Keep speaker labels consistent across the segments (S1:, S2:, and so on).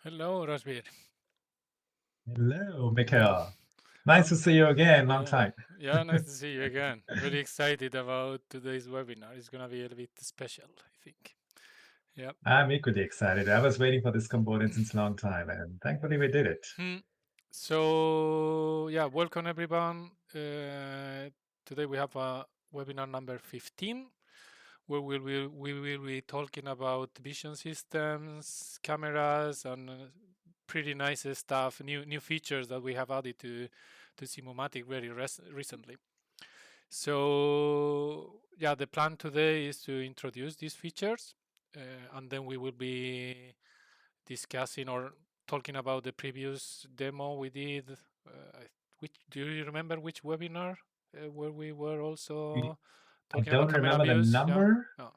S1: Hello, Rasbir.
S2: Hello, Mikhail. Nice to see you again. Long
S1: Yeah,
S2: time.
S1: yeah, nice to see you again. Really excited about today's webinar. It's gonna be a little bit special, I think. Yeah.
S2: I'm equally excited. I was waiting for this component since a long time, and thankfully we did it.
S1: So yeah, welcome everyone. Today we have a webinar number 15, where we will be talking about vision systems, cameras, and pretty nice stuff, new features that we have added to Simumatik very recently. So yeah, the plan today is to introduce these features, and then we will be discussing or talking about the previous demo we did. Which do you remember which webinar where we were also
S2: I
S1: talking about
S2: don't
S1: camera
S2: remember the
S1: views? Yeah.
S2: number,
S1: Oh.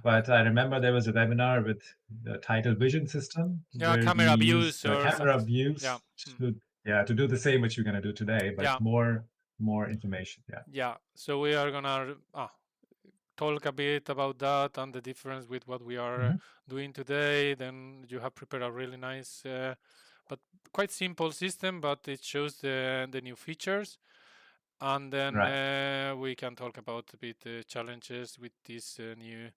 S2: but I remember there was a webinar with the title Vision System
S1: Yeah,
S2: where we
S1: camera
S2: used
S1: views
S2: the
S1: or
S2: camera
S1: something. Yeah.
S2: views to do the same what you're gonna do today, but
S1: Yeah.
S2: more information. Yeah.
S1: Yeah. So we are gonna talk a bit about that and the difference with what we are
S2: Mhm.
S1: doing today. Then you have prepared a really nice, but quite simple system, but it shows the new features. And then
S2: Right.
S1: we can talk about a bit challenges with this new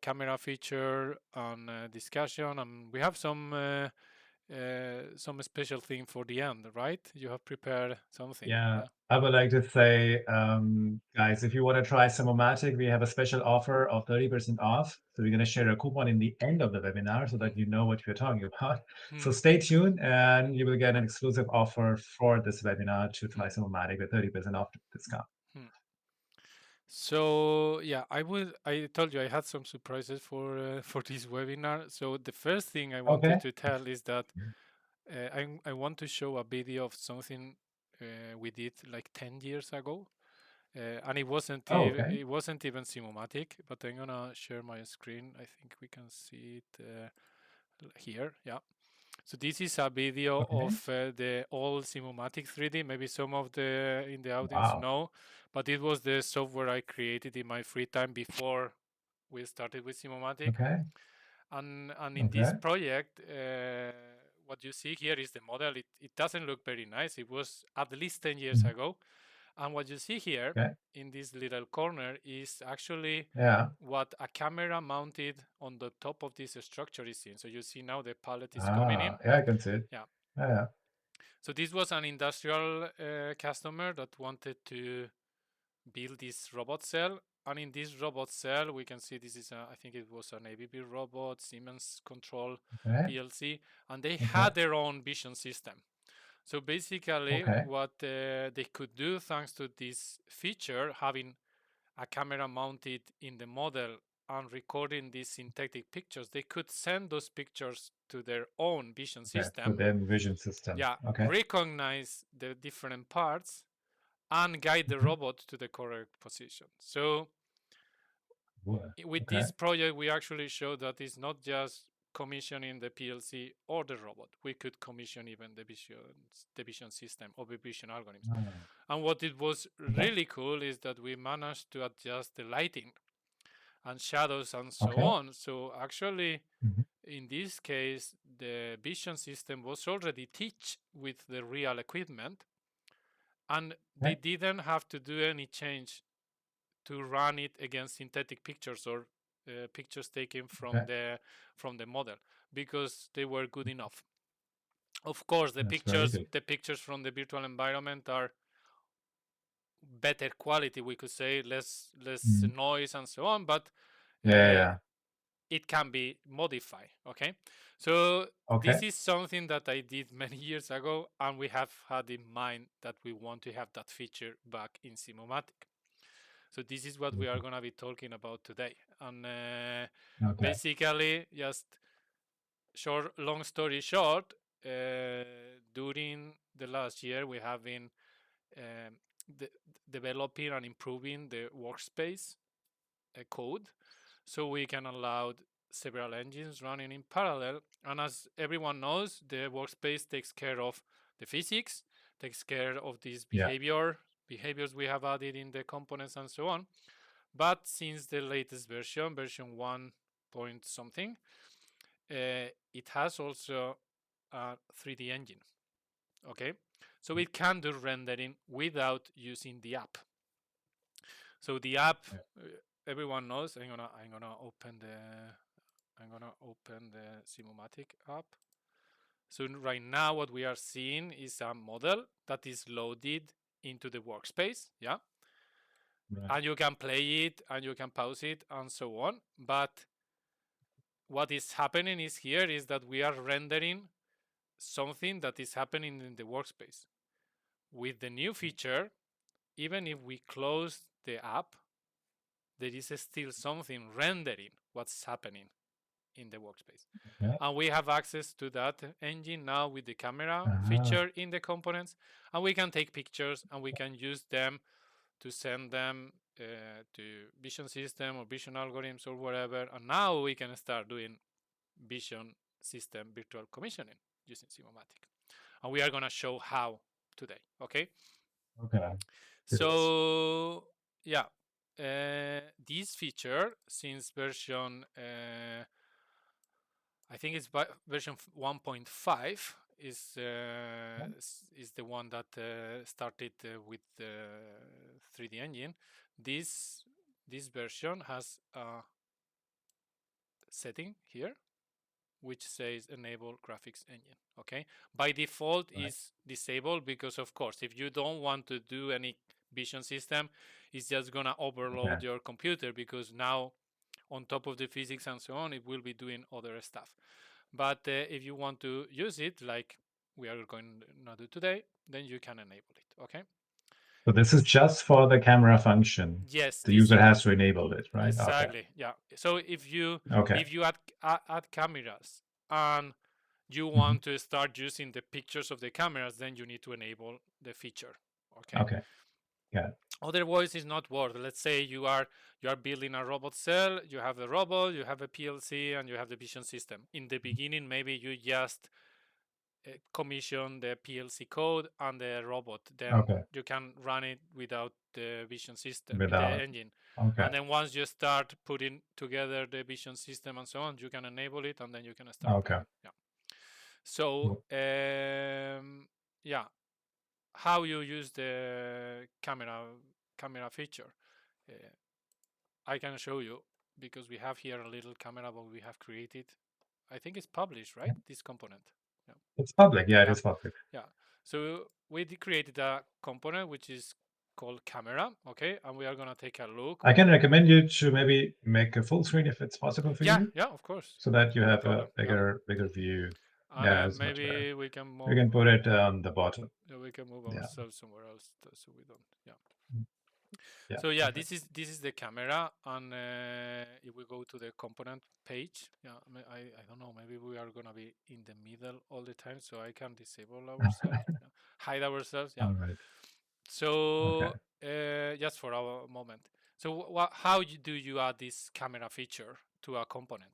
S1: camera feature and discussion. And we have some special thing for the end, right? You have prepared something.
S2: Yeah,
S1: Yeah.
S2: I would like to say, guys, if you want to try Simumatik, we have a special offer of 30% off. So we're going to share a coupon in the end of the webinar so that you know what we're talking about.
S1: Hmm.
S2: So stay tuned and you will get an exclusive offer for this webinar to
S1: Hmm.
S2: try Simumatik with 30% off discount.
S1: Hmm. So yeah, I told you I had some surprises for this webinar. So the first thing I wanted
S2: Okay.
S1: to tell is that I want to show a video of something we did like 10 years ago, and
S2: Oh, okay.
S1: it wasn't even Simumatik. But I'm gonna share my screen. I think we can see it here. Yeah. So this is a video
S2: Okay.
S1: of the old Simumatik 3D. Maybe some of the in the audience
S2: Wow.
S1: know, but it was the software I created in my free time before we started with Simumatik.
S2: Okay.
S1: And in this
S2: Okay.
S1: project, what you see here is the model. It doesn't look very nice. It was at least 10 years
S2: Mhm.
S1: ago. And what you see here
S2: Okay.
S1: in this little corner is actually
S2: Yeah.
S1: what a camera mounted on the top of this structure is in. So you see now the pallet is coming
S2: Ah,
S1: in.
S2: yeah, I can see it.
S1: Yeah.
S2: Yeah.
S1: So this was an industrial customer that wanted to build this robot cell. And in this robot cell, we can see this is, I think it was an ABB robot, Siemens Control
S2: Okay.
S1: PLC, and they
S2: Okay.
S1: had their own vision system. So basically,
S2: Okay.
S1: what they could do thanks to this feature, having a camera mounted in the model and recording these synthetic pictures, they could send those pictures to their own vision
S2: Okay. To
S1: system.
S2: the vision system.
S1: Yeah,
S2: Okay.
S1: recognize the different parts and guide the
S2: Mhm.
S1: robot to the correct position. So with
S2: Okay.
S1: this project, we actually show that it's not just commissioning the PLC or the robot. We could commission even the vision system or the vision algorithms.
S2: Ah,
S1: And what it was
S2: okay.
S1: really cool is that we managed to adjust the lighting and shadows and so
S2: Okay.
S1: on. So actually,
S2: Mhm.
S1: in this case, the vision system was already teach with the real equipment, and they
S2: Okay.
S1: didn't have to do any change to run it against synthetic pictures or pictures taken
S2: Okay.
S1: from the model, because they were good enough. Of course,
S2: That's very good.
S1: the pictures from the virtual environment are better quality, we could say, less
S2: Mhm.
S1: noise and so on, but
S2: Yeah, yeah,
S1: uh,
S2: yeah.
S1: it can be modified. Okay, so
S2: Okay.
S1: this is something that I did many years ago, and we have had in mind that we want to have that feature back in Simumatic. So this is what we are
S2: Super.
S1: going to be talking about today. And
S2: Okay.
S1: basically, just long story short, during the last year, we have been um, de developing and improving the workspace code, so we can allow several engines running in parallel. And as everyone knows, the workspace takes care of the physics, takes care of these
S2: Yeah.
S1: behaviors we have added in the components and so on. But since the latest version 1 point something, it has also a 3D engine. Okay, so it can do rendering without using the app. So the app, everyone knows. I'm gonna open the Simumatik app. So right now, what we are seeing is a model that is loaded into the workspace. Yeah.
S2: Right.
S1: And you can play it and you can pause it and so on. But what is happening is here is that we are rendering something that is happening in the workspace. With the new feature, even if we close the app, there is still something rendering what's happening in the workspace.
S2: Yeah.
S1: And we have access to that engine now with the camera
S2: Uh-huh.
S1: feature in the components. And we can take pictures and we can use them to send them to vision system or vision algorithms or whatever. And now we can start doing vision system virtual commissioning using Simumatik. And we are going to show how today. Okay.
S2: Okay.
S1: So yeah, this feature since version I think it's version 1.5 is the one that started with the 3D engine. This version has a setting here which says enable graphics engine. Okay, by default
S2: Right.
S1: is disabled because of course if you don't want to do any vision system, it's just gonna overload your computer because now on top of the physics and so on, it will be doing other stuff. But if you want to use it like we are going to do today, then you can enable it. Okay.
S2: So this is just for the camera function.
S1: Yes,
S2: The
S1: this
S2: user
S1: you
S2: has to enable it, right? Okay.
S1: exactly. Yeah. So if you
S2: Okay.
S1: add cameras and you
S2: Mhm.
S1: want to start using the pictures of the cameras, then you need to enable the feature. Okay.
S2: Okay. Yeah.
S1: Otherwise, it's not worth. Let's say you are building a robot cell. You have the robot, you have a PLC, and you have the vision system. In the beginning, maybe you just commission the PLC code and the robot. Then
S2: Okay.
S1: you can run it without the vision system, the
S2: Without.
S1: engine.
S2: Okay.
S1: And then once you start putting together the vision system and so on, you can enable it, and then you can start
S2: Okay.
S1: playing. Yeah. So yeah, how you use the camera feature. Uh, I can show you because we have here a little camera what we have created. I think it's published, right? This component. Yeah.
S2: It's public. Yeah, it
S1: Yeah.
S2: is public.
S1: Yeah. So we created a component which is called camera. Okay. And we are going to take a look.
S2: I can recommend you to maybe make a full screen if it's possible for
S1: Yeah.
S2: you,
S1: Yeah. Of course.
S2: so that you
S1: No
S2: have a
S1: problem. Yeah.
S2: bigger view.
S1: And
S2: Yeah, it's much better.
S1: maybe we can
S2: You
S1: move.
S2: can put it on the bottom.
S1: We can move
S2: Yeah.
S1: ourselves somewhere else so we don't. Yeah.
S2: Yeah.
S1: So yeah,
S2: Perfect.
S1: this is the camera, and if we go to the component page, yeah, I don't know, maybe we are gonna be in the middle all the time, so I can disable ourselves, yeah, hide ourselves, yeah.
S2: All right.
S1: So
S2: Okay.
S1: just for a moment, so how do you add this camera feature to a component?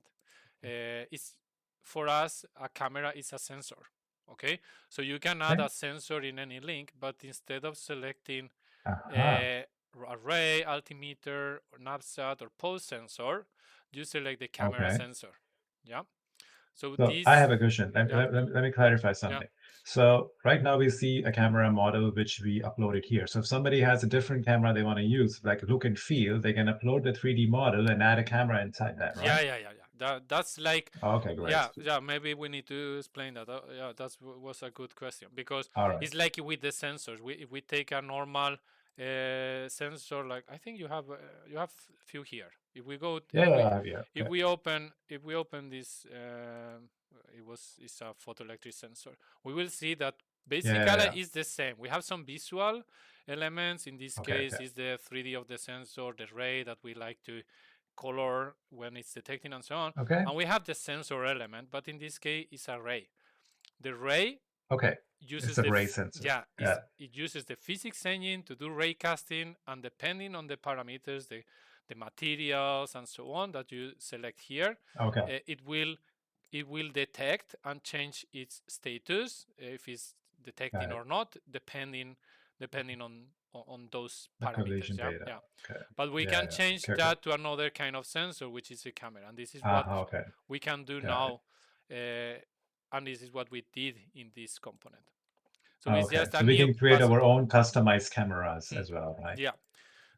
S1: It's for us a camera is a sensor, okay? So you can add
S2: Okay.
S1: a sensor in any link, but instead of selecting
S2: Aha.
S1: array, altimeter, or knapsack, or pose sensor, you select the camera
S2: Okay.
S1: sensor. Yeah. So
S2: So I
S1: this,
S2: have a question.
S1: yeah,
S2: Let me clarify
S1: yeah,
S2: something. So right now we see a camera model which we uploaded here. So if somebody has a different camera they want to use, like look and feel, they can upload the 3D model and add a camera inside that, right?
S1: yeah. That's like,
S2: Okay, great.
S1: yeah. Maybe we need to explain that. Yeah, that was a good question because
S2: All right.
S1: it's like with the sensors. If we take a normal sensor, like I think you have few here. If we go,
S2: Yeah,
S1: if
S2: okay.
S1: we open this, it's a photoelectric sensor. We will see that basically
S2: Yeah.
S1: is the same. We have some visual elements. In this
S2: Okay,
S1: case,
S2: okay.
S1: is the 3D of the sensor, the ray that we like to color when it's detecting and so on.
S2: Okay.
S1: And we have the sensor element, but in this case, it's a ray. The ray
S2: Okay.
S1: uses
S2: It's a ray sensor. Yeah.
S1: it uses the physics engine to do ray casting, and depending on the parameters, the materials and so on that you select here,
S2: Okay.
S1: it will detect and change its status if it's
S2: Got
S1: detecting
S2: it.
S1: or not, depending on those
S2: The
S1: parameters.
S2: collision
S1: Yeah,
S2: data.
S1: yeah.
S2: Okay.
S1: But we
S2: Yeah,
S1: can
S2: yeah.
S1: change
S2: Okay, okay.
S1: that to another kind of sensor, which is a camera, and this is what
S2: Okay.
S1: we can do
S2: Got it.
S1: now and this is what we did in this component. So it's
S2: Okay,
S1: just a
S2: so we
S1: new
S2: can create
S1: puzzle.
S2: our own customized cameras as well, right?
S1: Yeah.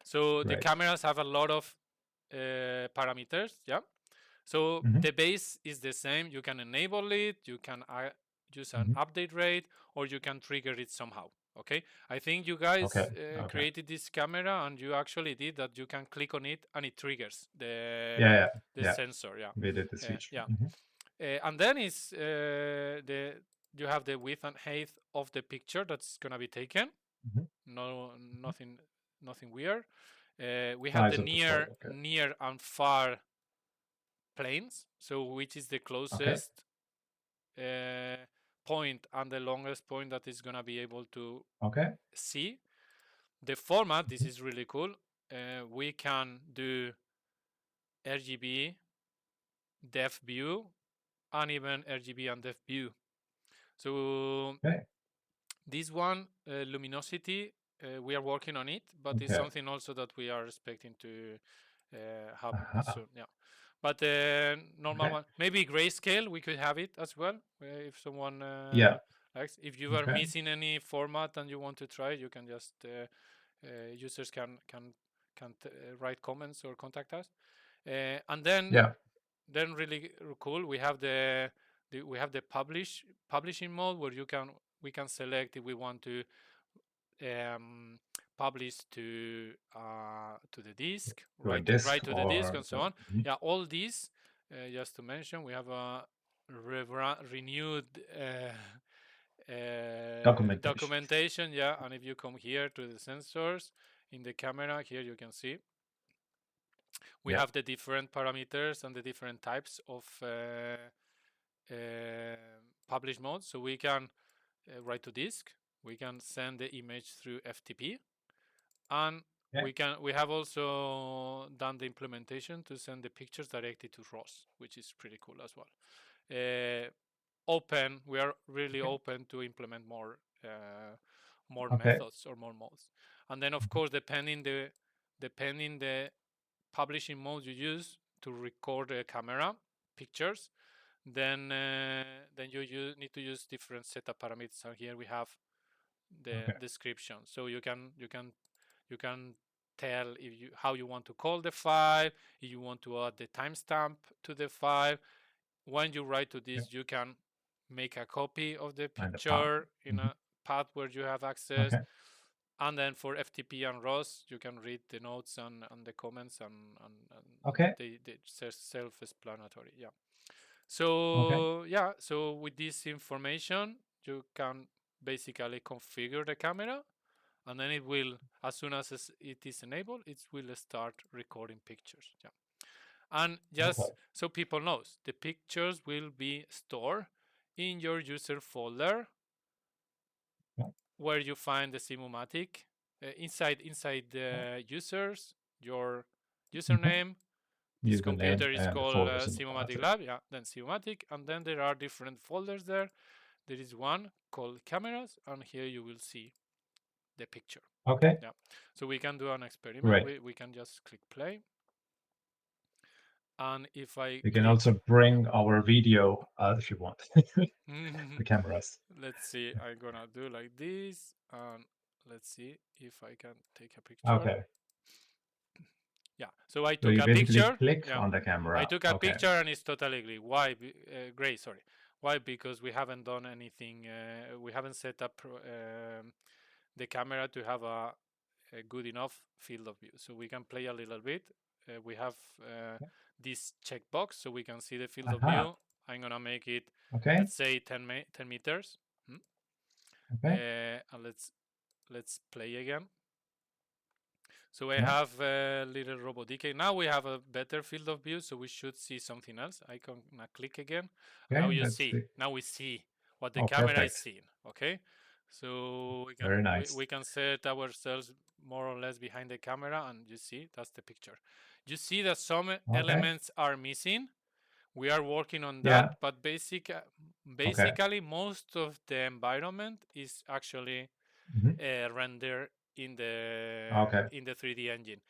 S1: So the
S2: Great.
S1: cameras have a lot of parameters. Yeah. So
S2: Mhm.
S1: the base is the same. You can enable it. You can use an
S2: Mhm.
S1: update rate, or you can trigger it somehow. Okay. I think you guys
S2: Okay. Okay.
S1: created this camera, and you actually did that. You can click on it, and it triggers
S2: Yeah.
S1: the
S2: Yeah.
S1: sensor. Yeah.
S2: We did this feature.
S1: Yeah.
S2: Mhm.
S1: And then is the you have the width and height of the picture that's gonna be taken.
S2: Mhm.
S1: No, nothing weird. We have the
S2: Size of the photo. Okay.
S1: near and far planes. So which is the
S2: Okay.
S1: closest point and the longest point that is gonna be able to
S2: Okay.
S1: see. The format, this
S2: Mhm.
S1: is really cool. We can do RGB, depth view, and even RGB and depth view. So
S2: Okay.
S1: this one, luminosity, we are working on it, but it's
S2: Okay.
S1: something also that we are expecting to have
S2: Uh-huh.
S1: soon. Yeah, but normal
S2: Okay.
S1: one, maybe grayscale, we could have it as well if someone
S2: Yeah.
S1: likes. If you are
S2: Okay.
S1: missing any format and you want to try, you can just users can write comments or contact us, and
S2: Yeah.
S1: then really cool. We have we have the publishing mode where we can select if we want to publish to the disk,
S2: To a
S1: right
S2: disk
S1: to the disk,
S2: or
S1: and so
S2: so.
S1: on.
S2: Mhm.
S1: Yeah, all these. Just to mention, we have a renewed
S2: Documentation.
S1: documentation. Yeah, and if you come here to the sensors in the camera, here you can see we
S2: Yeah.
S1: have the different parameters and the different types of publish modes. So we can write to disk, we can send the image through FTP, and
S2: Okay.
S1: we have also done the implementation to send the pictures directly to ROS, which is pretty cool as well. Open, we are really
S2: Okay.
S1: open to implement more
S2: Okay.
S1: methods or more modes, and then of
S2: Mhm.
S1: course depending the publishing mode you use to record the camera pictures, then you need to use different setup parameters. And here we have the
S2: Okay.
S1: description, so you can tell if you how you want to call the file, if you want to add the timestamp to the file. When you write to
S2: Okay.
S1: this, you can make a copy of the
S2: And the path.
S1: picture in
S2: Mhm.
S1: a path where you have access,
S2: Okay.
S1: and then for FTP and ROS, you can read the notes and the comments, and
S2: Okay.
S1: they self-explanatory. Yeah.
S2: Okay.
S1: So yeah, so with this information, you can basically configure the camera, and then it will, as soon as it is enabled, it will start recording pictures. Yeah. And
S2: Okay.
S1: just so people knows, the pictures will be stored in your user folder
S2: Yeah.
S1: where you find the Simumatik. Inside the users, your
S2: Mhm.
S1: username. This
S2: Username
S1: computer is
S2: and the
S1: called
S2: folder
S1: Simumatik
S2: symbolic.
S1: Lab. Yeah, then Simumatik, and then there are different folders there. There is one called cameras, and here you will see the picture.
S2: Okay.
S1: Yeah, so we can do an experiment.
S2: Great.
S1: We can just click play, and if I
S2: You can
S1: click,
S2: also bring our video if you want. The cameras.
S1: let's see. I'm gonna do like this, and let's see if I can take a picture.
S2: Okay.
S1: Yeah, so I
S2: So
S1: took
S2: you
S1: a
S2: basically
S1: picture.
S2: click
S1: Yeah,
S2: on the
S1: I
S2: camera.
S1: took a
S2: Okay.
S1: picture, and it's totally gray. Why? Gray, sorry. Why? Because we haven't done anything. We haven't set up the camera to have a good enough field of view. So we can play a little bit. We have this checkbox, so we can see the field of
S2: Aha.
S1: view. I'm gonna make it,
S2: Okay.
S1: let's say 10 meters.
S2: Okay.
S1: And let's play again. So I
S2: Yeah.
S1: have a little robot decay. Now we have a better field of view, so we should see something else. I can click again. And now
S2: Okay.
S1: you
S2: Let's
S1: see.
S2: see.
S1: Now we see what the
S2: Oh,
S1: camera is
S2: perfect.
S1: seeing. Okay, so
S2: Very nice.
S1: we can set ourselves more or less behind the camera, and you see that's the picture. You see that some
S2: Okay.
S1: elements are missing. We are working on that,
S2: Yeah.
S1: but
S2: Okay.
S1: basically most of the environment is actually
S2: Mhm.
S1: rendered
S2: Okay.
S1: in the 3D engine.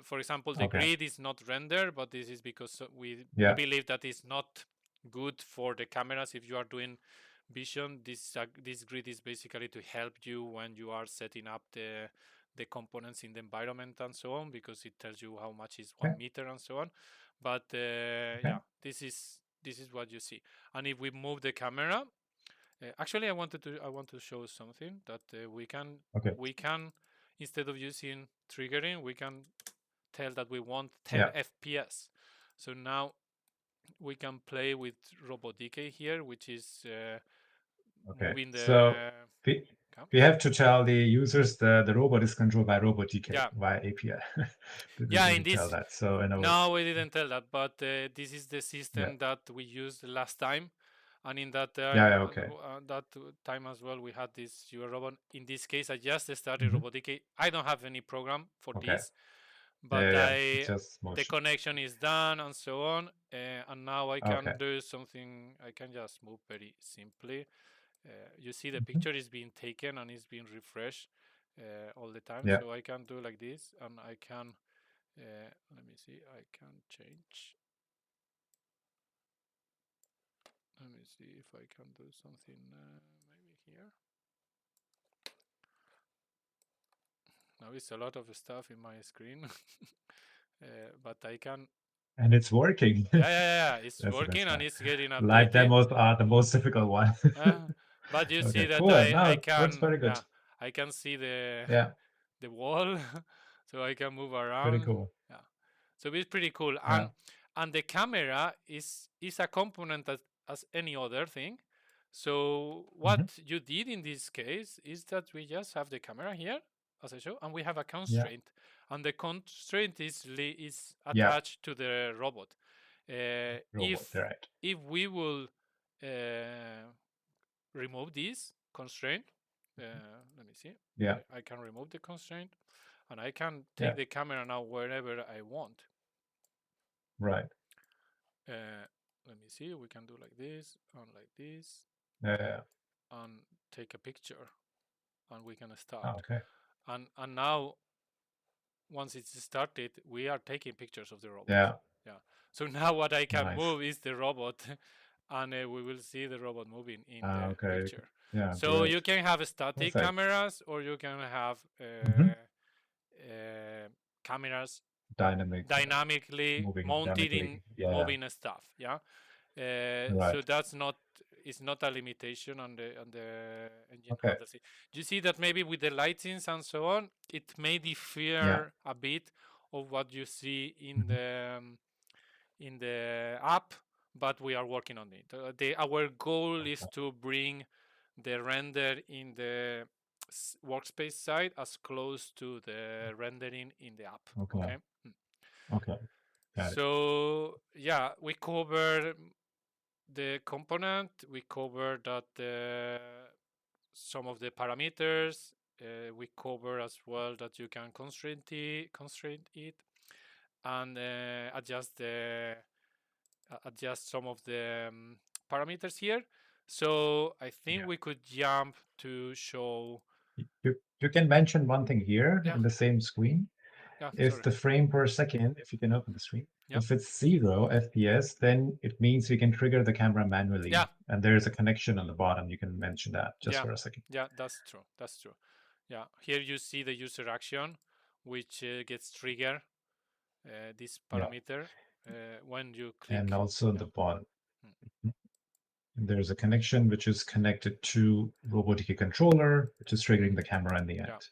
S1: For example, the
S2: Okay.
S1: grid is not rendered, but this is because we
S2: Yeah.
S1: believe that it's not good for the cameras if you are doing vision. This grid is basically to help you when you are setting up the components in the environment and so on, because it tells you how much is 1 meter and so on. But yeah, this is what you see. And if we move the camera, actually I want to show something that we can instead of using triggering, we can tell that we want 10 FPS. So now we can play with RoboDK here, which is moving the.
S2: So we have to tell the users the robot is controlled by RoboDK via API. We didn't tell that. So
S1: no, we didn't tell that, but this is the system that we used last time. And in that that time as well, we had this UR robot. In this case, I just started RoboDK. I don't have any program for this, but the connection is done and so on. And now I can do something. I can just move very simply. You see the picture is being taken and is being refreshed all the time. So I can do like this, and I can. Let me see. I can change. Let me see if I can do something maybe here. Now it's a lot of stuff in my screen, but I can.
S2: And it's working.
S1: Yeah, it's working and it's getting updated.
S2: Live demos are the most difficult one.
S1: But you see that I can. I can see the wall, so I can move around.
S2: Pretty cool.
S1: Yeah, so it's pretty cool. And the camera is a component as any other thing. So what you did in this case is that we just have the camera here, as I show, and we have a constraint, and the constraint is attached to the robot. If we will remove this constraint, let me see. I can remove the constraint, and I can take the camera now wherever I want.
S2: Right.
S1: Let me see. We can do like this and like this. And take a picture, and we can start. And now, once it's started, we are taking pictures of the robot. So now what I can move is the robot, and we will see the robot moving in the picture. So you can have static cameras, or you can have cameras dynamically mounted in moving stuff. So that's not. It's not a limitation on the engine handles. You see that maybe with the lightings and so on, it may differ a bit of what you see in the app, but we are working on it. Our goal is to bring the render in the workspace side as close to the rendering in the app.
S2: Okay.
S1: So yeah, we covered the component. We covered that some of the parameters. We cover as well that you can constrain it, and adjust some of the parameters here. So I think we could jump to show.
S2: You can mention one thing here in the same screen. If the frame per second, if you can open the screen, if it's 0 FPS, then it means we can trigger the camera manually. And there's a connection on the bottom. You can mention that just for a second.
S1: Yeah, that's true. Yeah, here you see the user action, which gets triggered, this parameter, when you click.
S2: And also on the bottom. There's a connection which is connected to RoboDK controller, which is triggering the camera in the end.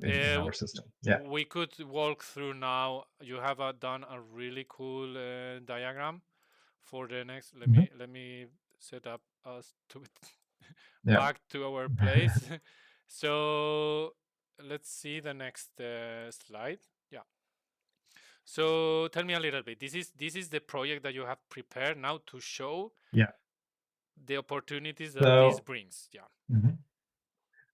S2: In our system.
S1: We could walk through now. You have done a really cool diagram for the next. Let me set up us to back to our place. So let's see the next slide. So tell me a little bit. This is the project that you have prepared now to show the opportunities that this brings.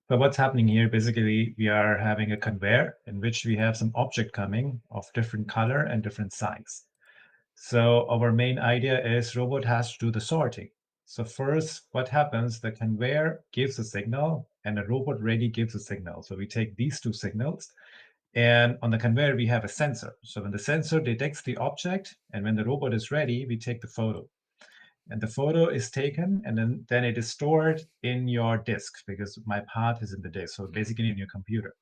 S2: So what's happening here, basically, we are having a conveyor in which we have some object coming of different color and different size. So our main idea is robot has to do the sorting. So first, what happens, the conveyor gives a signal and the robot ready gives a signal. So we take these two signals, and on the conveyor, we have a sensor. So when the sensor detects the object and when the robot is ready, we take the photo. and the photo is taken, and then it is stored in your disk, because my path is in the disk, so basically in your computer.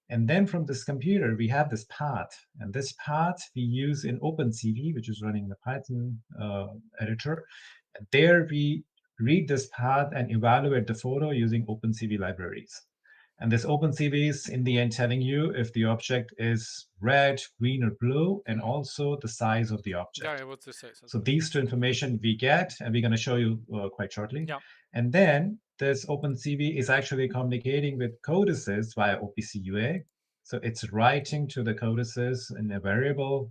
S2: And then from this computer, we have this path, and this path we use in OpenCV, which is running the Python editor. And there we read this path and evaluate the photo using OpenCV libraries. And this OpenCV is in the end telling you if the object is red, green, or blue, and also the size of the object.
S1: Yeah, what's the size as
S2: So
S1: well?
S2: these two information we get, and we're going to show you quite shortly.
S1: Yeah.
S2: And then this OpenCV is actually communicating with CODESYS via OPC UA. So it's writing to the CODESYS in a variable,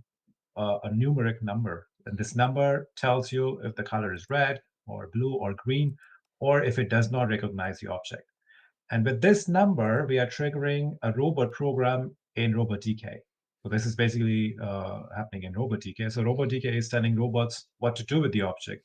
S2: a numeric number. And this number tells you if the color is red or blue or green, or if it does not recognize the object. And with this number, we are triggering a robot program in RobotDK. So this is basically happening in RobotDK. So RobotDK is telling robots what to do with the object.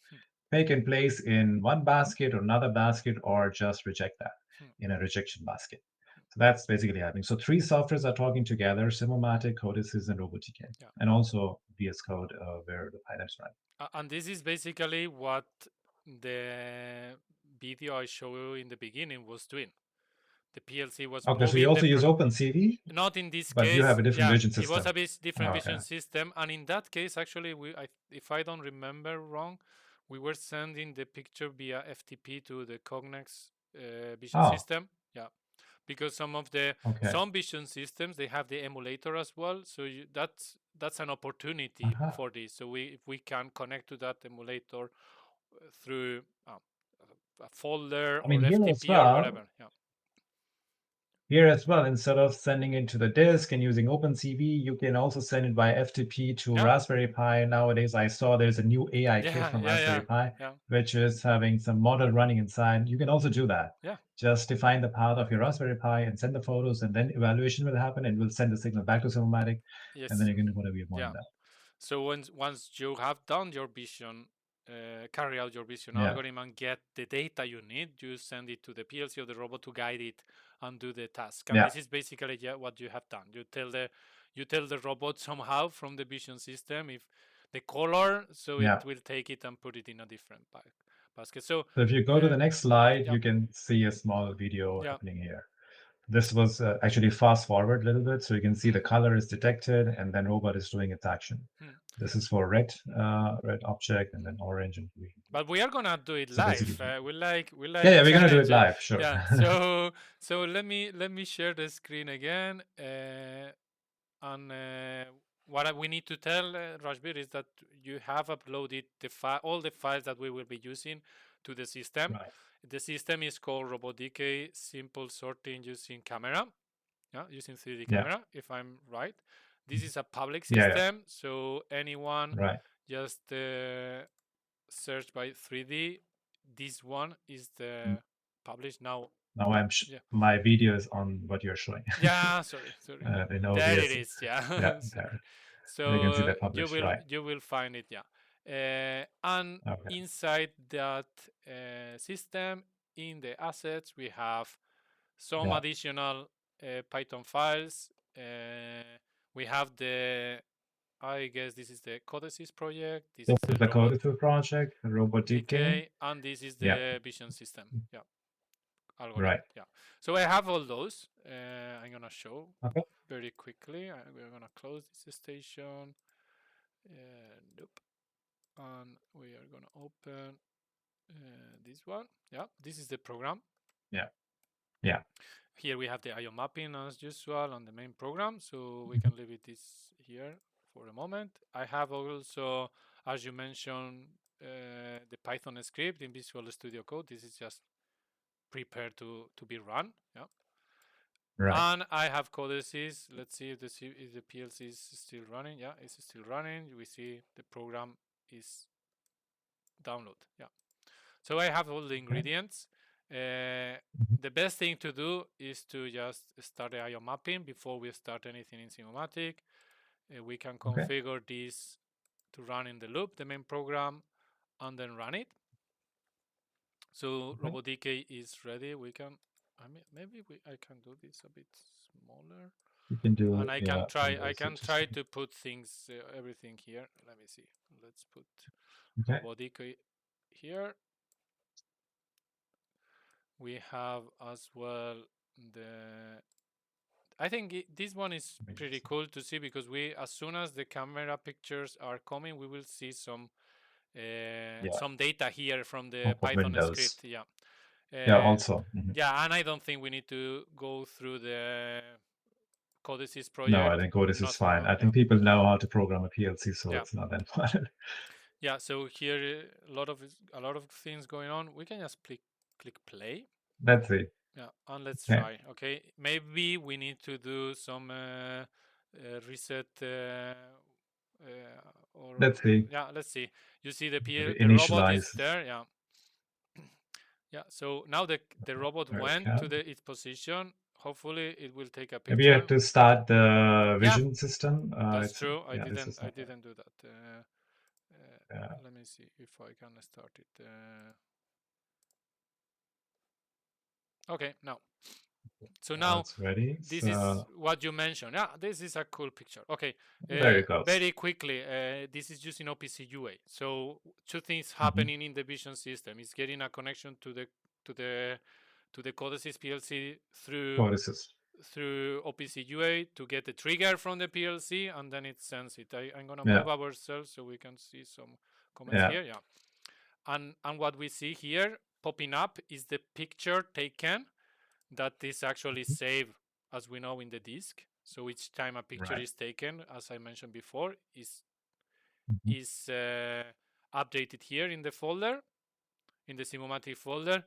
S2: Make and place in one basket or another basket, or just reject that in a rejection basket. So that's basically happening. So three softwares are talking together: Simumatik, CODESYS, and RobotDK,
S1: Yeah.
S2: and also VS Code where the Python's run.
S1: And this is basically what the video I showed you in the beginning was doing. The PLC was
S2: Okay, so you
S1: moving
S2: also use OpenCV,
S1: not in this
S2: but you have
S1: case.
S2: a different
S1: Yeah,
S2: vision
S1: it was
S2: system.
S1: a bit different
S2: Okay.
S1: vision system, and in that case, actually, if I don't remember wrong, we were sending the picture via FTP to the Cognex vision system. Yeah, because some vision systems, they have the emulator as well, so that's an opportunity for this. So if we can connect to that emulator through a folder or FTP or whatever. Yeah.
S2: Here as well, instead of sending it to the disk and using OpenCV, you can also send it by FTP to Raspberry Pi. Nowadays, I saw there's a new AI kit from Raspberry Pi, which is having some model running inside. You can also do that.
S1: Yeah.
S2: Just define the path of your Raspberry Pi and send the photos, and then evaluation will happen, and will send the signal back to Simumatik, and then you can do whatever you want with that.
S1: So once you have done your vision, carry out your vision algorithm and get the data you need, you send it to the PLC or the robot to guide it and do the task. And this is basically what you have done. You tell the robot somehow from the vision system if the color, so it will take it and put it in a different basket. So
S2: if you go to the next slide, you can see a small video happening here. This was actually fast forward a little bit, so you can see the color is detected, and then robot is doing its action. This is for red object, and then orange and green.
S1: But we are gonna do it live. We like.
S2: Yeah, we're gonna do it live, sure.
S1: Yeah. So let me share the screen again. And what we need to tell Rajbir is that you have uploaded all the files that we will be using to the system.
S2: Right.
S1: The system is called RobotDK Simple Sorting using Camera. Yeah, using 3D camera, if I'm right. This is a public system, so anyone just search by 3D. This one is the published now.
S2: Now my video is on what you're showing.
S1: Yeah, sorry. There it is. Yeah. So
S2: you can see that published,
S1: you will find it. Yeah. And inside that system, in the assets, we have some additional Python files. We have I guess this is the CODESYS project. This is
S2: the CODESYS project, RobotDK,
S1: and this is the vision system. Yeah, algorithm. Yeah. So I have all those. I'm gonna show very quickly. We're gonna close this station. Nope. And we are gonna open this one. Yeah, this is the program.
S2: Yeah.
S1: Here we have the IO mapping as usual on the main program, so we can leave it here for a moment. I have also, as you mentioned, the Python script in Visual Studio Code. This is just prepared to be run. Yeah.
S2: Right.
S1: And I have CODESYS. Let's see if the PLC is still running. Yeah, it's still running. We see the program is download. Yeah. So I have all the ingredients. The best thing to do is to just start the IO mapping before we start anything in Simumatik. We can configure this to run in the loop, the main program, and then run it. So RobotDK is ready. We can, maybe I can do this a bit smaller.
S2: You can do,
S1: and I can try to put things, everything here. Let me see. Let's put RobotDK here. We have as well the. I think this one is pretty cool to see because as soon as the camera pictures are coming, we will see some data here from the
S2: Of
S1: Python
S2: Windows.
S1: script. Yeah.
S2: Yeah,
S1: Uh,
S2: also.
S1: yeah, and I don't think we need to go through the CODESYS
S2: No, I
S1: project.
S2: think Codesys is
S1: Not
S2: fine. I
S1: yeah,
S2: think people know how to program a PLC, so
S1: yeah,
S2: it's not that important.
S1: yeah. So here a lot of things going on. We can just click play.
S2: Let's see.
S1: Yeah, and let's
S2: Okay.
S1: try. Okay, maybe we need to do some reset or
S2: Let's see.
S1: yeah. Let's see. You see
S2: Maybe
S1: the robot
S2: initialize.
S1: is there. Yeah, yeah. So now the robot
S2: There we
S1: went to
S2: go.
S1: its position. Hopefully, it will take a
S2: Maybe you
S1: picture.
S2: have to start the
S1: Yeah,
S2: vision system.
S1: that's
S2: It's
S1: true.
S2: yeah, this is
S1: I
S2: not that.
S1: didn't do that.
S2: Yeah.
S1: Let me see if I can start it. Okay, now. So
S2: Now
S1: now
S2: it's ready.
S1: this is
S2: So
S1: what you mentioned. Yeah, this is a cool picture. Okay,
S2: there it goes.
S1: very quickly, this is using OPC UA. So two things
S2: Mm-hmm.
S1: happening in the vision system. It's getting a connection to the to the CODESYS PLC through OPC UA to get the trigger from the PLC, and then it sends it. I'm gonna
S2: Yeah.
S1: move ourselves so we can see some comments
S2: Yeah.
S1: here. Yeah, and what we see here popping up is the picture taken that is actually
S2: Mhm.
S1: saved, as we know, in the disk. So each time a picture
S2: Right.
S1: is taken, as I mentioned before,
S2: Mm-hmm.
S1: is updated here in the folder, in the Simumatik folder.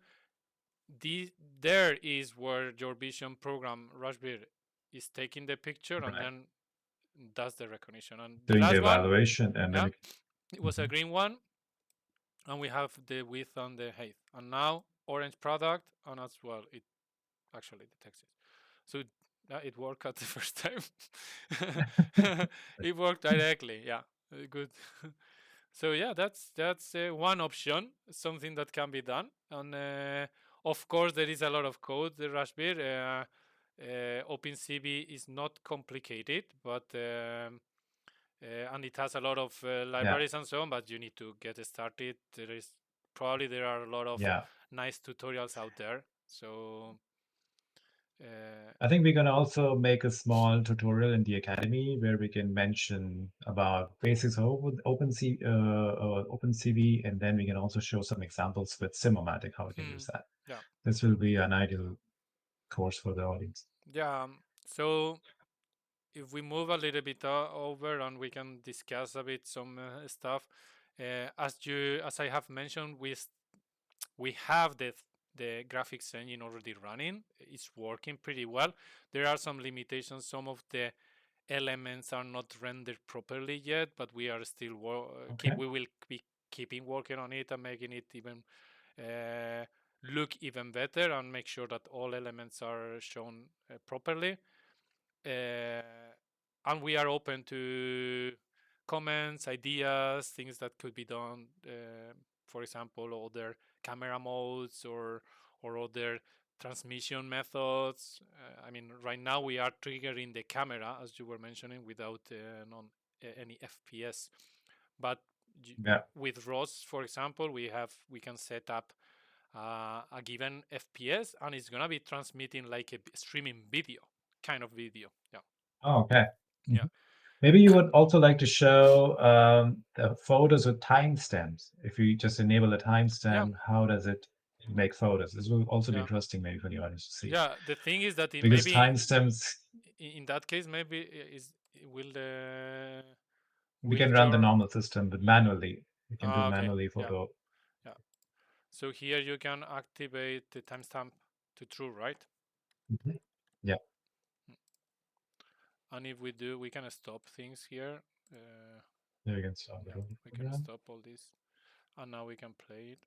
S1: There is where your vision program Raspberry is taking the picture and
S2: Right.
S1: then does the recognition. And the
S2: Doing the
S1: last one,
S2: evaluation and then
S1: yeah,
S2: we
S1: it was a
S2: mhm.
S1: green one, and we have the width and the height. And now orange product, and as well, it actually detects it. So it worked at the first time. It worked directly. Yeah, good. So yeah, that's one option, something that can be done. And of course, there is a lot of code. The Raspberry OpenCV is not complicated, but and it has a lot of
S2: Yeah.
S1: libraries and so on. But you need to get started. There are a lot of
S2: Yeah.
S1: nice tutorials out there. So uh,
S2: I think we're gonna also make a small tutorial in the academy where we can mention about basics of OpenCV, and then we can also show some examples with Simumatik how we can use that.
S1: yeah.
S2: This will be an ideal course for the audience.
S1: Yeah. So if we move a little bit over and we can discuss a bit some stuff, as I have mentioned, we have the graphics engine already running. It's working pretty well. There are some limitations. Some of the elements are not rendered properly yet, but we are still
S2: Okay.
S1: we will be keeping working on it and making it even uh, look even better and make sure that all elements are shown properly. Uh, and we are open to comments, ideas, things that could be done. For example, other camera modes or other transmission methods. I mean, right now we are triggering the camera, as you were mentioning, without any FPS. But
S2: Yeah.
S1: with ROS, for example, we can set up a given FPS, and it's gonna be transmitting like a streaming video, kind of video. Yeah,
S2: Oh, okay.
S1: yeah,
S2: Mhm. Maybe you would also like to show the photos with timestamps. If you just enable a
S1: yeah,
S2: timestamp, how does it make photos? This will also be
S1: yeah,
S2: interesting maybe for the audience to see.
S1: yeah. The thing is that
S2: Because timestamps,
S1: in that case maybe is will the
S2: we
S1: will
S2: can run the
S1: your
S2: normal system, but manually. We can do
S1: okay,
S2: manually
S1: yeah,
S2: photo.
S1: yeah. So here you can activate the timestamp to true, right?
S2: Mhm. Yeah,
S1: And if we do, we can stop things here. Uh,
S2: there we can start the
S1: yeah,
S2: robot
S1: we can
S2: program.
S1: stop all this, and now we can play it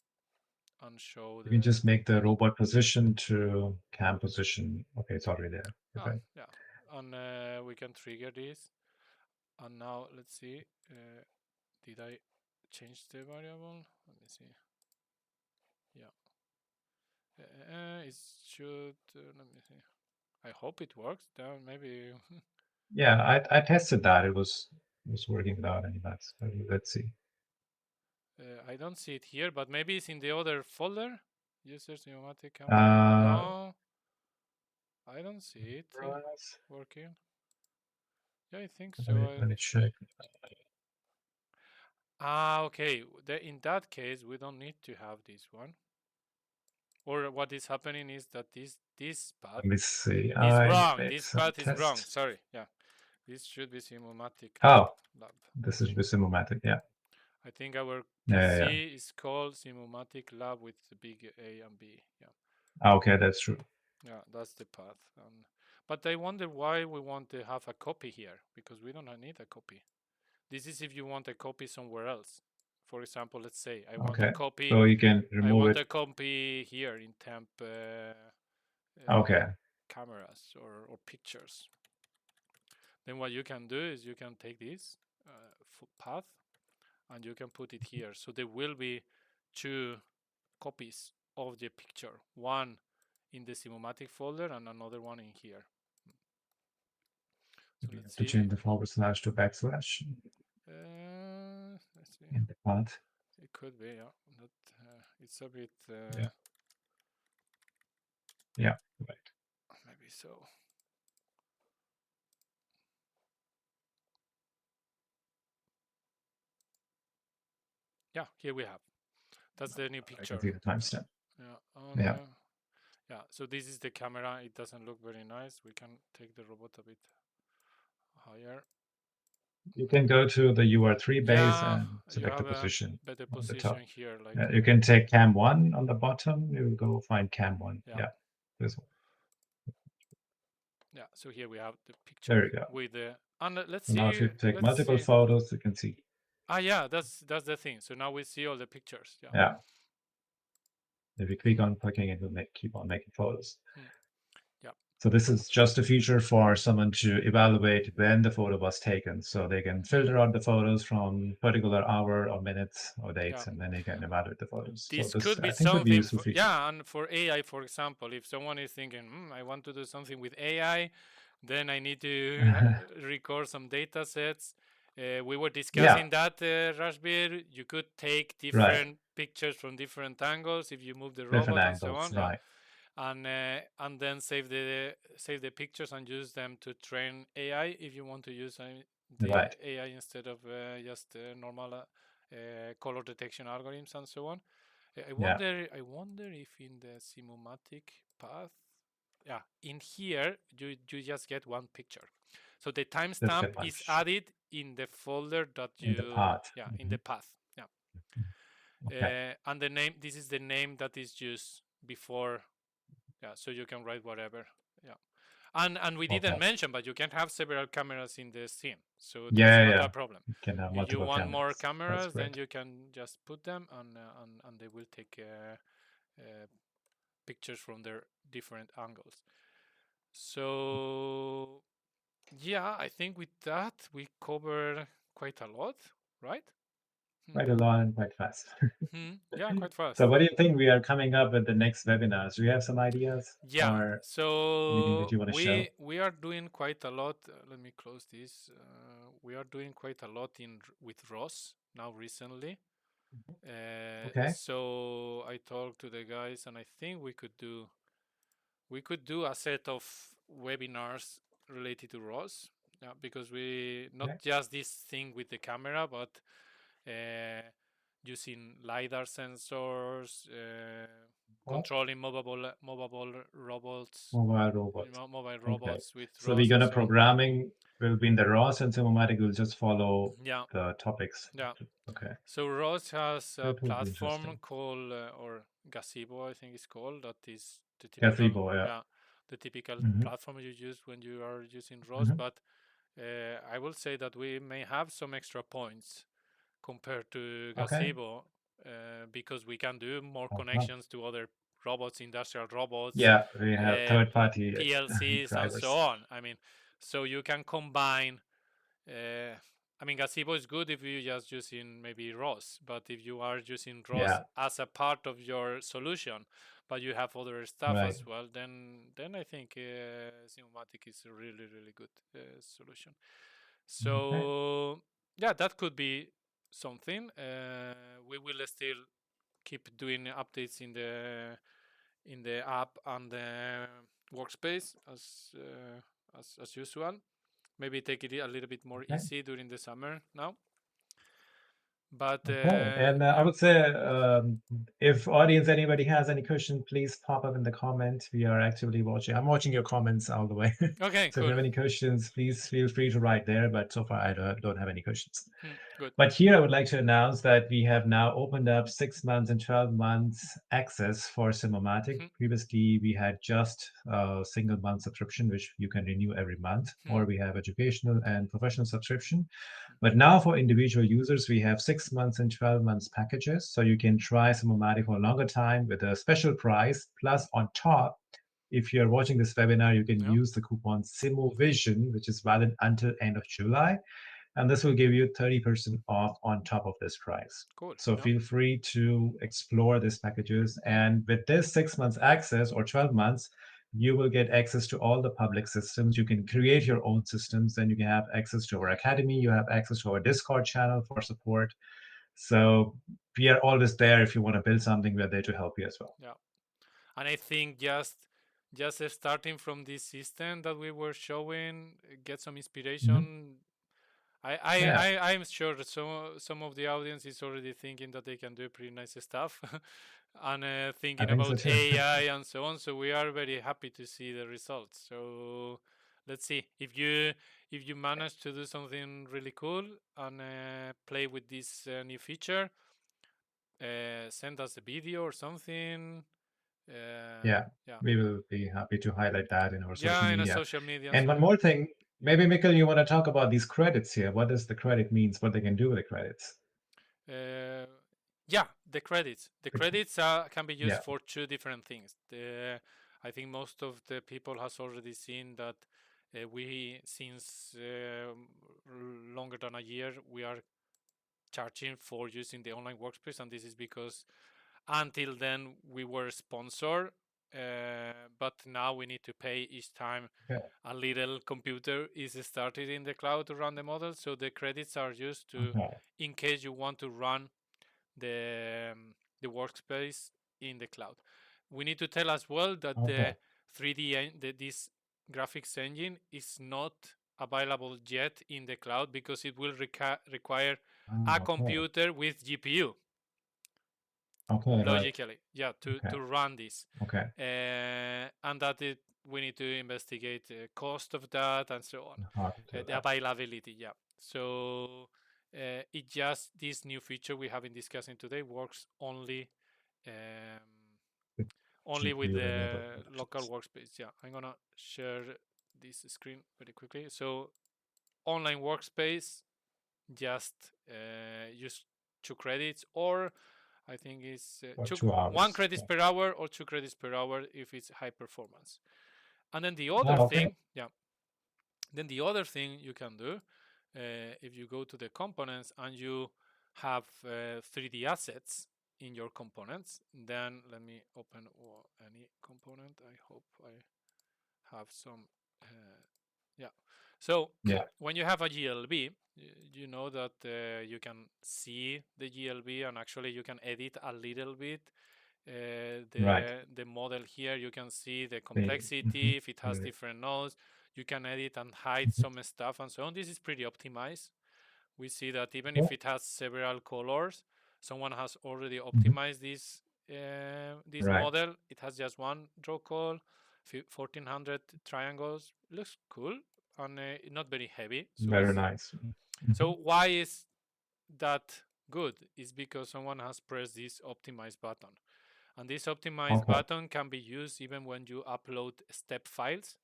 S1: and show
S2: You can
S1: the
S2: just make the robot position to cam position. Okay, it's already there. Okay.
S1: yeah, and we can trigger this. And now let's see. Did I change the variable? Let me see. Yeah, it should. Let me see. I hope it works. Then maybe.
S2: Yeah, I tested that. It was working without any bugs. Let's see.
S1: I don't see it here, but maybe it's in the other folder. User Simumatik camera.
S2: Uh,
S1: No, I don't see it
S2: right.
S1: working. Yeah, I think
S2: Let
S1: so.
S2: me, let me check.
S1: Okay. In that case, we don't need to have this one. Or what is happening is that this path
S2: Let me see.
S1: is
S2: I
S1: wrong.
S2: made
S1: This
S2: some
S1: path is wrong.
S2: tests.
S1: Sorry. Yeah, this should be Simumatik
S2: Oh,
S1: lab.
S2: this is with Simumatic. Yeah.
S1: I think our
S2: Yeah, yeah, yeah.
S1: PC is called Simumatik lab with the big A and B. Yeah.
S2: Okay, that's true.
S1: Yeah, that's the path. But I wonder why we want to have a copy here, because we don't need a copy. This is if you want a copy somewhere else. For example, let's say I want a
S2: Okay.
S1: copy.
S2: So you can
S1: I
S2: remove
S1: want
S2: it.
S1: a copy here in temp
S2: Okay.
S1: cameras or pictures. Then what you can do is you can take this path and you can put it here. So there will be two copies of the picture. One in the Simumatik folder and another one in here. So
S2: We
S1: let's
S2: have to
S1: see.
S2: change the forward slash to backslash
S1: Let's see.
S2: in the path.
S1: It could be, yeah. That it's a bit.
S2: Yeah. Yeah. Right.
S1: Maybe so. Yeah, here we have. That's the new
S2: I can
S1: picture.
S2: see the timestamp. Yeah.
S1: Yeah. So this is the camera. It doesn't look very nice. We can take the robot a bit higher.
S2: You can go to the UR3 base
S1: Yeah,
S2: and
S1: you
S2: select the
S1: have a
S2: position
S1: better
S2: on the top.
S1: position here. Like,
S2: You can take cam one on the bottom. You go find cam one.
S1: yeah,
S2: Yeah. This one.
S1: yeah. So here we have the picture
S2: There you go.
S1: with the. And let's
S2: So now if
S1: see.
S2: you take
S1: Let's
S2: multiple
S1: see.
S2: photos, you can see.
S1: Yeah, that's the thing. So now we see all the pictures. Yeah.
S2: Yeah. If you click on clicking, it will keep on making photos.
S1: Yeah.
S2: So this is just a feature for someone to evaluate when the photo was taken. So they can filter out the photos from particular hour or minutes or dates,
S1: Yeah.
S2: and then they can evaluate the photos. So
S1: This
S2: this,
S1: could be
S2: I think, could be a
S1: something
S2: useful
S1: for,
S2: feature.
S1: yeah, and for AI, for example, if someone is thinking, I want to do something with AI, then I need to record some data sets. We were
S2: Yeah,
S1: discussing that, Rashbir. You could take
S2: right.
S1: different pictures from different angles if you move the
S2: Different
S1: robot and so
S2: angles,
S1: on. Yeah,
S2: right.
S1: and then save the pictures and use them to train AI if you want to use the
S2: Right.
S1: AI instead of just normal color detection algorithms and so on. I
S2: Yeah,
S1: wonder. I wonder if in the Simumatik path, yeah, in here you just get one picture. So the
S2: let's
S1: timestamp
S2: get one
S1: is added in the folder that
S2: in the
S1: you,
S2: path.
S1: yeah, in the path. Yeah,
S2: Okay,
S1: and the name. This is the name that is used before. Yeah, so you can write whatever. Yeah, and we didn't
S2: okay.
S1: mention, but you can have several cameras in the scene, so that's
S2: Yeah,
S1: not
S2: yeah.
S1: a problem.
S2: You can have
S1: If you
S2: multiple
S1: want more
S2: cameras. That's
S1: cameras, then
S2: great.
S1: you can just put them and they will take uh, pictures from their different angles. So yeah, I think with that we covered quite a lot, right?
S2: Quite a lot and quite fast.
S1: Yeah, quite
S2: So
S1: fast.
S2: what do you think we are coming up with the next webinars? Do you have some ideas
S1: Yeah,
S2: or anything that
S1: so
S2: you want to show?
S1: we are doing quite a lot. Let me close this. We are doing quite a lot in with Ross now recently.
S2: Okay,
S1: So I talked to the guys, and I think we could do a set of webinars related to ROS. Yeah, because we not
S2: okay.
S1: just this thing with the camera, but uh, using lidar sensors,
S2: What?
S1: controlling mobile robots,
S2: Mobile robot.
S1: mobile
S2: Okay.
S1: robots with
S2: So we're
S1: ROS and
S2: gonna
S1: so on.
S2: programming will be in the ROS and Simumatic will just follow
S1: Yeah,
S2: the topics.
S1: yeah.
S2: Okay.
S1: So ROS has a
S2: That will be
S1: platform
S2: interesting.
S1: called or Gazebo, I think it's called. That is the typical,
S2: Gazebo, yeah.
S1: yeah, the typical
S2: Hmm.
S1: platform you use when you are using ROS.
S2: Hmm.
S1: But I will say that we may have some extra points compared to
S2: Okay.
S1: Gazebo because we can do more
S2: Uh-huh.
S1: connections to other robots, industrial robots,
S2: Yeah, we have
S1: uh,
S2: third-party
S1: PLCs, and so
S2: drivers.
S1: on. I mean, so you can combine. Uh, I mean, Gazebo is good if you're just using maybe ROS, but if you are using ROS
S2: Yeah,
S1: as a part of your solution, but you have other stuff
S2: right.
S1: as well, then I think Simumatic is a really good solution.
S2: Okay.
S1: So yeah, that could be. something. We will still keep doing updates in the app and the workspace as usual. Maybe take it a little bit more
S2: Okay.
S1: easy during the summer now. But
S2: Okay. And I
S1: yeah.
S2: would say, if audience anybody has any question, please pop up in the comment. We are actively watching. I'm watching your comments all the way.
S1: Okay,
S2: So if you
S1: cool.
S2: have any questions, please feel free to write there. But so far, I don't have any questions.
S1: Good.
S2: But here I would like to announce that we have now opened up 6 months and 12 months access for Simumatik. Previously, we had just a single month subscription, which you can renew every month, or we have educational and professional subscription. But now for individual users, we have 6 months and 12 months packages. So you can try Simumatik for a longer time with a special price. Plus, on top, if you're watching this webinar, you can
S1: Yeah.
S2: use the coupon SIMUVISION, which is valid until end of July. And this will give you 30% off on top of this price.
S1: Cool.
S2: So
S1: Yeah.
S2: feel free to explore these packages. And with this 6 months access or 12 months, you will get access to all the public systems. You can create your own systems, and you can have access to our academy. You have access to our Discord channel for support. So we are always there. If you want to build something, we're there to help you as well.
S1: Yeah. And I think just starting from this system that we were showing, get some inspiration.
S2: Yeah,
S1: I'm sure some of the audience is already thinking that they can do pretty nice stuff and
S2: I
S1: thinking
S2: think so
S1: about
S2: too.
S1: AI and so on. So we are very happy to see the results. So let's see if you manage to do something really cool and play with this new feature. Send us a video or something.
S2: Yeah,
S1: Yeah,
S2: we will be happy to highlight that in our social
S1: yeah, in a
S2: media.
S1: social media and
S2: And
S1: so
S2: one
S1: on.
S2: more thing, maybe Mikkel, you want to talk about these credits here. What does the credit means? What they can do with the credits?
S1: Uh, yeah, the credits. The
S2: The-
S1: credits can be used
S2: Yeah,
S1: for two different things. I think most of the people has already seen that we, since longer than a year, we are charging for using the online workspace, and this is because until then we were sponsored, but now we need to pay each time
S2: okay,
S1: a little computer is started in the cloud to run the model. So the credits are used to,
S2: okay,
S1: in case you want to run the workspace in the cloud. We need to tell as well that
S2: okay.
S1: the 3D this graphics engine is not available yet in the cloud because it will require
S2: Ah,
S1: a
S2: okay,
S1: computer with GPU
S2: okay, right.
S1: logically, yeah,
S2: Okay,
S1: to run this,
S2: okay.
S1: and that we need to investigate the cost of that and so on,
S2: Hard to do
S1: the
S2: that.
S1: availability, yeah. So it just this new feature we have been discussing today works um,
S2: With
S1: only with
S2: GPU
S1: the
S2: enabled
S1: local
S2: versions.
S1: workspace. Yeah, I'm gonna share this screen very quickly. So online workspace, just use 2 credits, or I think it's
S2: For 2 hours.
S1: 1 credits
S2: Yeah.
S1: per hour or 2 credits per hour if it's high performance. And then the other
S2: Ah, okay.
S1: thing, yeah, then the other thing you can do, if you go to the components and you have 3D assets in your components, then let me open any component. I hope I have some. Yeah. So
S2: Yeah,
S1: when you have a GLB, you know that you can see the GLB and actually you can edit a little bit
S2: right.
S1: the model here. You can see the
S2: The,
S1: complexity, if it has
S2: the,
S1: different nodes. You can edit and hide
S2: mhm.
S1: some stuff and so on. This is pretty optimized. We see that even
S2: Yeah.
S1: if it has several colors, someone has already
S2: Mhm.
S1: optimized this
S2: Right.
S1: model. It has just one draw call, 1400 triangles. Looks cool and not very heavy. So
S2: Very
S1: it's
S2: nice.
S1: so
S2: Mhm.
S1: why is that good? Is because someone has pressed this optimize button. And this optimize
S2: Okay,
S1: button can be used even when you upload step files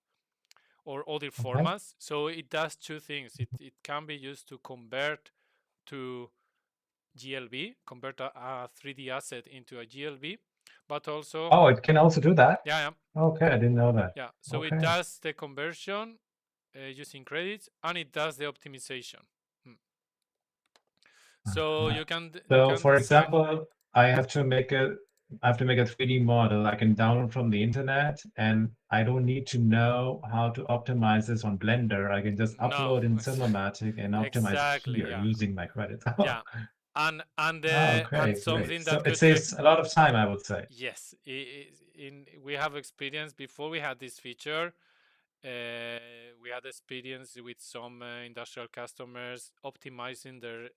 S1: or other
S2: okay.
S1: formats. So it does two things. It can be used to convert to GLB, convert a 3D asset into a GLB, but also,
S2: Oh, it can also do that?
S1: yeah, yeah,
S2: Okay, I didn't know that.
S1: yeah. So it
S2: Okay.
S1: does the conversion using credits, and it does the optimization. Hmm. So
S2: Uh-huh.
S1: you
S2: So
S1: can
S2: for
S1: decide.
S2: example, I have to make a 3D model I can download from the internet, and I don't need to know how to optimize this on Blender. I can just
S1: No,
S2: upload in Cinematic and optimize it
S1: exactly.
S2: here
S1: Yeah,
S2: using my credits.
S1: yeah. And
S2: Okay, great.
S1: something
S2: So
S1: that
S2: it
S1: could
S2: saves a lot of time, I would say.
S1: yes, we have experience before we had this feature. We had experience with some industrial customers optimizing their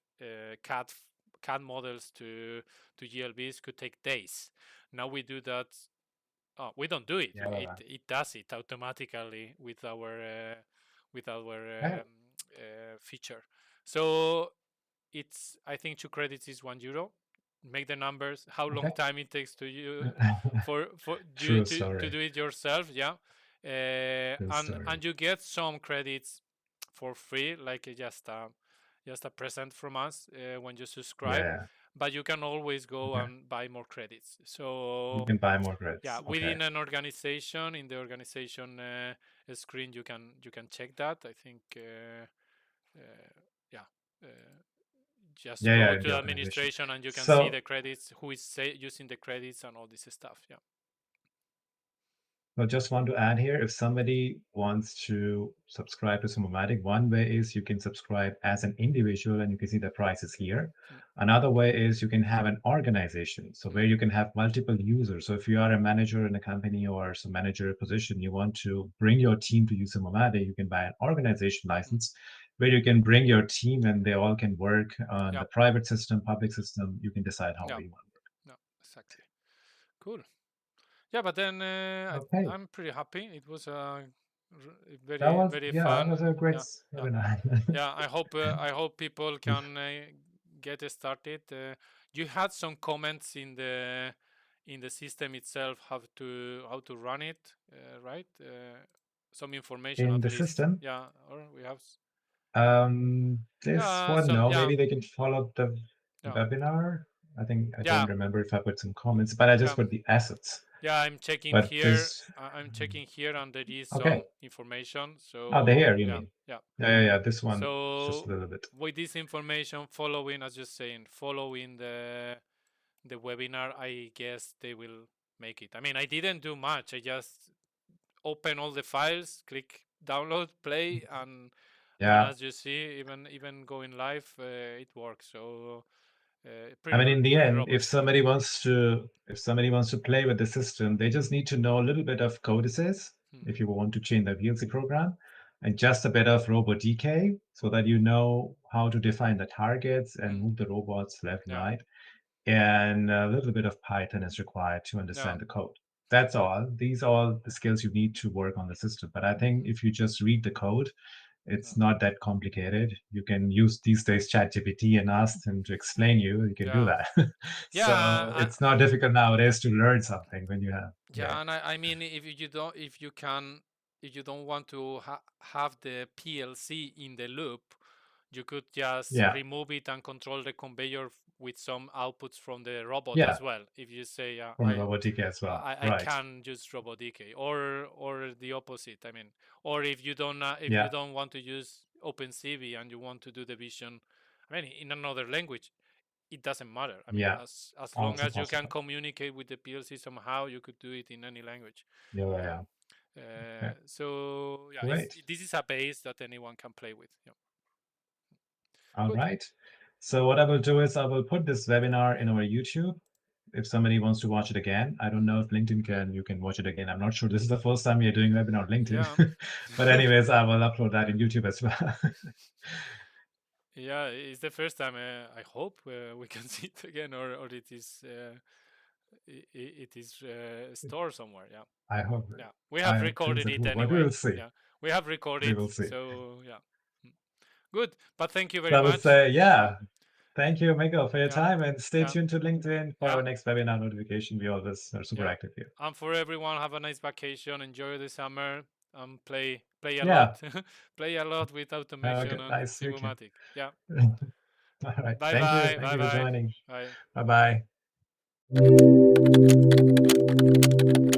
S1: CAD models to GLBs could take days. Now we do that. Oh, we don't do it.
S2: Yeah.
S1: It does it automatically with our
S2: Yeah.
S1: feature. So it's, I think 2 credits is €1. Make the numbers. How long
S2: Okay.
S1: time it takes to you for you
S2: True
S1: to
S2: story.
S1: do it yourself? Yeah,
S2: True story.
S1: and you get some credits for free, like just a present from us when you subscribe.
S2: Yeah.
S1: But you can always go
S2: Okay.
S1: and buy more credits.
S2: You
S1: So
S2: can buy more
S1: yeah,
S2: grids. Okay.
S1: within an organization, in the organization screen, you can check that. I think yeah. Uh, just
S2: Yeah,
S1: go
S2: yeah, in
S1: to
S2: the
S1: the
S2: organization.
S1: administration and you can see
S2: So
S1: the credits, who is using the credits and all this stuff. Yeah.
S2: I just want to add here, if somebody wants to subscribe to Simumatik, one way is you can subscribe as an individual and you can see the prices here.
S1: Mm,
S2: Another way is you can have an organization, so
S1: mm,
S2: where you can have multiple users. So if you are a manager in a company or some manager position, you want to bring your team to use Simumatik, you can buy an organization
S1: mm.
S2: license where you can bring your team and they all can work on
S1: Yeah.
S2: the private system, public system. You can decide how
S1: Yeah.
S2: you want.
S1: No. Exactly. Cool. Yeah, but then
S2: Okay.
S1: I'm pretty happy. It was
S2: That
S1: very
S2: was,
S1: very
S2: yeah, that was
S1: fun.
S2: a great
S1: Yeah. Yeah.
S2: webinar.
S1: Yeah. I hope people can get started. You had some comments in the system itself how to run it, right? Some information
S2: In
S1: at
S2: the
S1: least.
S2: system.
S1: Yeah. Or we have.
S2: This
S1: Yeah.
S2: one,
S1: Some.
S2: no.
S1: Yeah.
S2: Maybe they can follow the
S1: Yeah.
S2: webinar. I don't
S1: Yeah.
S2: remember if I put some comments, but I just
S1: Yeah.
S2: put the assets.
S1: Yeah, I'm checking
S2: But
S1: here.
S2: this,
S1: I'm checking here, and there is
S2: okay.
S1: some information.
S2: Oh, the
S1: So
S2: hair, you
S1: yeah,
S2: mean?
S1: yeah.
S2: Yeah, yeah, yeah. This one, just a
S1: So
S2: little bit.
S1: with this information, following, as you're saying, following the webinar, I guess they will make it. I mean, I didn't do much. I just open all the files, click download, play, and
S2: Yeah.
S1: as you see, even going live, it works. So
S2: I mean, in the
S1: pretty
S2: end,
S1: robust.
S2: if somebody wants to play with the system, they just need to know a little bit of CODESYS
S1: Hmm.
S2: if you want to change the VLC program, and just a bit of RoboDK so that you know how to define the targets and
S1: Hmm.
S2: move the robots left and
S1: Yeah,
S2: right. And a little bit of Python is required to
S1: yeah,
S2: understand the code. That's all. These are all the skills you need to work on the system. But I think
S1: hmm,
S2: if you just read the code,
S1: yeah,
S2: it's not that complicated. You can use these days ChatGPT and ask them to explain you. You can do
S1: yeah.
S2: that.
S1: Yeah,
S2: So it's not difficult nowadays to learn something when you have. Yeah.
S1: yeah, and I mean, if you can, if you don't want to have the PLC in the loop, you could just
S2: Yeah.
S1: remove it and control the conveyor with some outputs from the robot
S2: Yeah.
S1: as well. If you say,
S2: From robotic as well.
S1: I
S2: Right.
S1: can use RoboDK, or the opposite. I mean, or if you
S2: Yeah.
S1: don't want to use OpenCV and you want to do the vision, I mean, in another language, it doesn't matter. I mean,
S2: Yeah.
S1: as long
S2: Also
S1: as you can
S2: possible.
S1: communicate with the PLC somehow, you could do it in any language.
S2: Yeah. Yeah.
S1: Yeah.
S2: Yeah. Okay.
S1: So yeah,
S2: Great.
S1: this is a base that anyone can play with. Yeah.
S2: All
S1: Good.
S2: right. So what I will do is I will put this webinar in our YouTube. If somebody wants to watch it again, I don't know if LinkedIn can, you can watch it again. I'm not sure. This is the first time you're doing a webinar on
S1: Yeah.
S2: LinkedIn. But anyways, I will upload that in YouTube as well.
S1: Yeah, it's the first time. I hope we can see it again, or it is stored somewhere. Yeah.
S2: I hope.
S1: Yeah. We have
S2: Turns
S1: recorded
S2: out,
S1: it
S2: but we
S1: anyway.
S2: will see.
S1: Yeah. We have
S2: We
S1: recorded.
S2: will see.
S1: So yeah. Mm. Good. But thank you
S2: So
S1: very
S2: I would
S1: much.
S2: say,
S1: Yeah.
S2: yeah, thank you, Miguel, for your
S1: Yeah.
S2: time and stay
S1: Yeah.
S2: tuned to LinkedIn for
S1: Yeah.
S2: our next webinar notification. We always are super
S1: Yeah.
S2: active here.
S1: And for everyone, have a nice vacation. Enjoy the summer. Play a
S2: Yeah,
S1: lot. Play a lot with
S2: have a
S1: automation and
S2: nice weekend.
S1: Simumatik. Yeah.
S2: All right.
S1: Bye
S2: Thank you.
S1: bye.
S2: Thank
S1: Bye
S2: you for
S1: bye.
S2: joining.
S1: Bye.
S2: Bye bye.